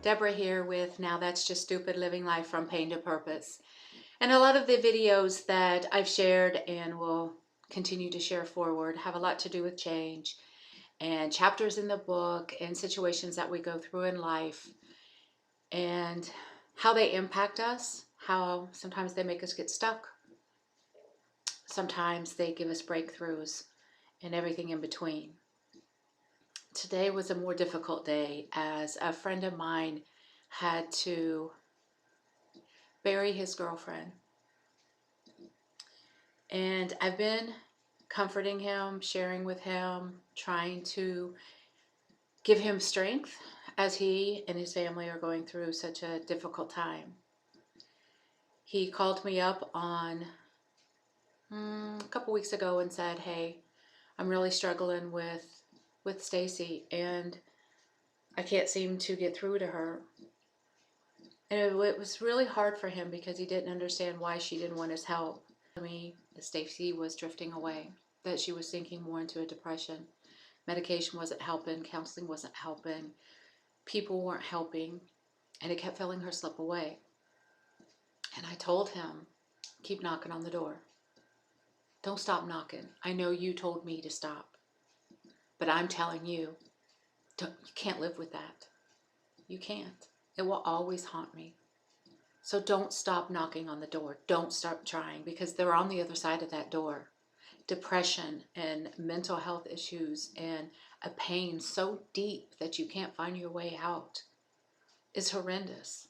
Deborah here with Now That's Just Stupid, Living Life from Pain to Purpose. And a lot of the videos that I've shared and will continue to share forward have a lot to do with change and chapters in the book and situations that we go through in life and how they impact us, how sometimes they make us get stuck, sometimes they give us breakthroughs, and everything in between. Today was a more difficult day as a friend of mine had to bury his girlfriend. And I've been comforting him, sharing with him, trying to give him strength as he and his family are going through such a difficult time. He called me up on a couple weeks ago and said, "Hey, I'm really struggling with Stacy and I can't seem to get through to her." And it was really hard for him because he didn't understand why she didn't want his help. Me, that Stacy was drifting away, that she was sinking more into a depression. Medication wasn't helping, counseling wasn't helping, people weren't helping, and it kept feeling her slip away. And I told him, keep knocking on the door. Don't stop knocking. I know you told me to stop, but I'm telling you, you can't live with that. You can't. It will always haunt me. So don't stop knocking on the door. Don't stop trying, because they're on the other side of that door. Depression and mental health issues and a pain so deep that you can't find your way out is horrendous.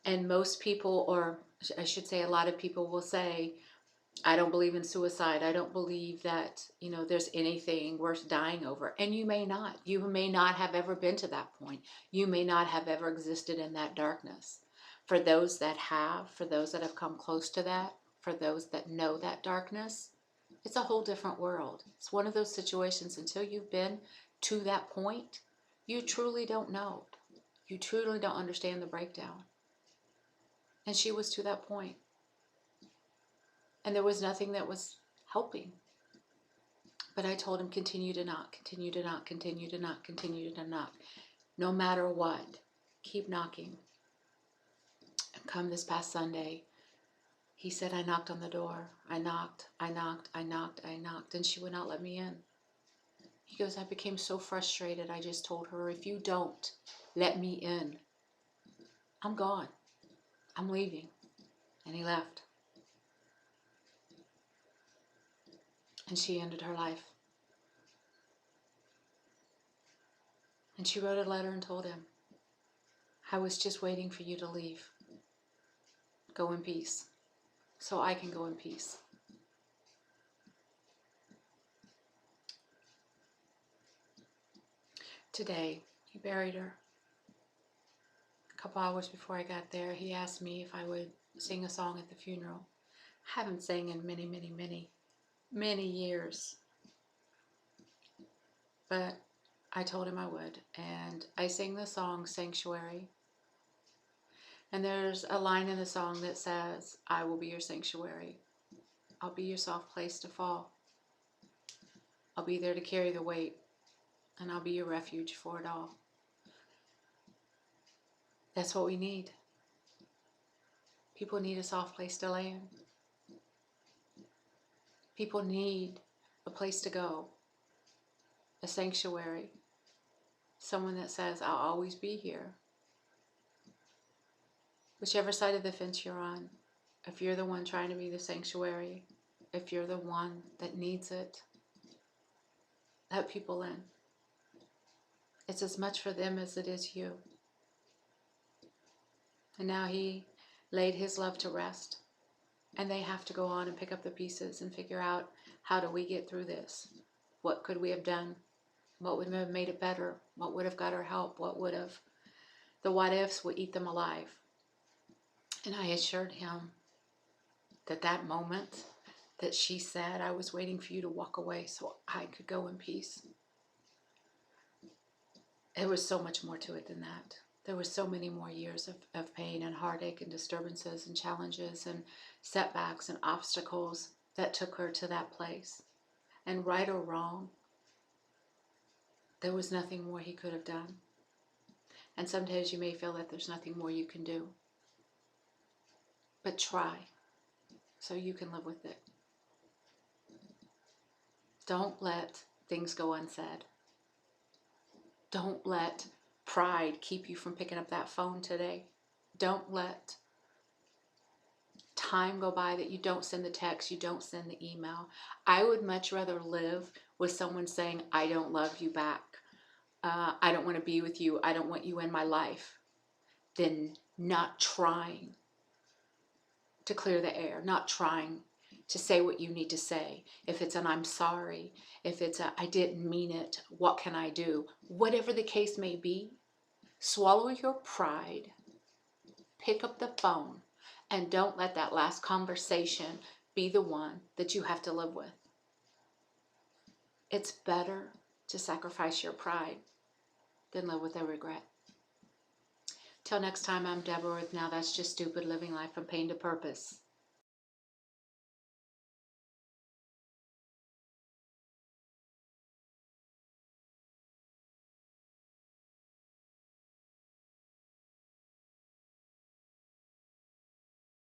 And most people, or I should say a lot of people, will say, I don't believe in suicide. I don't believe that, there's anything worth dying over. And you may not. You may not have ever been to that point. You may not have ever existed in that darkness. For those that have, for those that have come close to that, for those that know that darkness, it's a whole different world. It's one of those situations, until you've been to that point, you truly don't know. You truly don't understand the breakdown. And she was to that point. And there was nothing that was helping. But I told him, continue to knock, continue to knock, continue to knock, continue to knock. No matter what, keep knocking. And come this past Sunday, he said, I knocked on the door. I knocked, and she would not let me in. He goes, I became so frustrated. I just told her, if you don't let me in, I'm gone. I'm leaving. And he left. And she ended her life. And she wrote a letter and told him, I was just waiting for you to leave. Go in peace, so I can go in peace. Today, he buried her. A couple hours before I got there, he asked me if I would sing a song at the funeral. I haven't sang in many years. But I told him I would. And I sang the song Sanctuary. And there's a line in the song that says, I will be your sanctuary. I'll be your soft place to fall. I'll be there to carry the weight. And I'll be your refuge for it all. That's what we need. People need a soft place to land. People need a place to go. A sanctuary. Someone that says, I'll always be here. Whichever side of the fence you're on, if you're the one trying to be the sanctuary, if you're the one that needs it, let people in. It's as much for them as it is you. And now he laid his love to rest. And they have to go on and pick up the pieces and figure out, how do we get through this? What could we have done? What would have made it better? What would have got her help? What would have? The what ifs would eat them alive. And I assured him that that moment that she said, I was waiting for you to walk away so I could go in peace. There was so much more to it than that. There were so many more years of pain and heartache and disturbances and challenges and setbacks and obstacles that took her to that place. And right or wrong, there was nothing more he could have done. And sometimes you may feel that there's nothing more you can do. But try so you can live with it. Don't let things go unsaid. Don't let pride keep you from picking up that phone today. Don't let time go by that you don't send the text, you don't send the email. I would much rather live with someone saying, I don't love you back. I don't want to be with you. I don't want you in my life, than not trying to clear the air, not trying to say what you need to say. If it's an I'm sorry, if it's a I didn't mean it, what can I do? Whatever the case may be, swallow your pride, pick up the phone, and don't let that last conversation be the one that you have to live with. It's better to sacrifice your pride than live with a regret. Till next time, I'm Deborah with Now That's Just Stupid, living life from pain to purpose.